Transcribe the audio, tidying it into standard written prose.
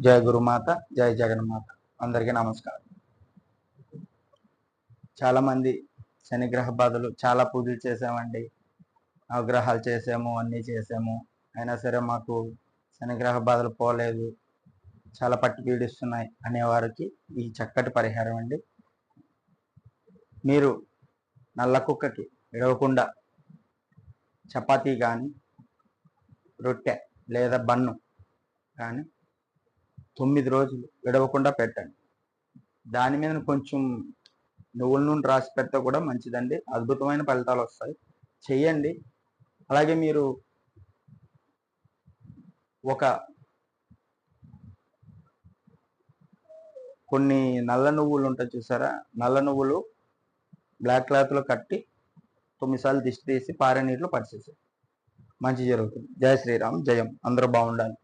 జయ గురుమాత, జయ జగన్మాత. అందరికీ నమస్కారం. చాలామంది శనిగ్రహ బాధలు, చాలా పూజలు చేసామండి, నవగ్రహాలు చేసాము, అన్నీ చేసాము, అయినా సరే మాకు శనిగ్రహ బాధలు పోలేదు, చాలా పట్టి పీడిస్తున్నాయి అనేవారికి ఈ చక్కటి పరిహారం అండి. మీరు నల్ల కుక్కకి విడవకుండా చపాతీ కానీ, రొట్టె లేదా బన్ను కానీ 9 రోజులు విడవకుండా పెట్టండి. దాని మీద కొంచెం నువ్వుల నూనె రాసి పెడితే కూడా మంచిదండి. అద్భుతమైన ఫలితాలు వస్తాయి. చెయ్యండి. అలాగే మీరు కొన్ని నల్ల నువ్వులు ఉంటాయి చూసారా, నల్ల నువ్వులు బ్లాక్ క్లాత్లో కట్టి 9 సార్లు దిష్టి తీసి పారే నీటిలో పడిచేసి మంచి జరుగుతుంది. జయ శ్రీరామ్, జయం. అందరూ బాగుండాలి.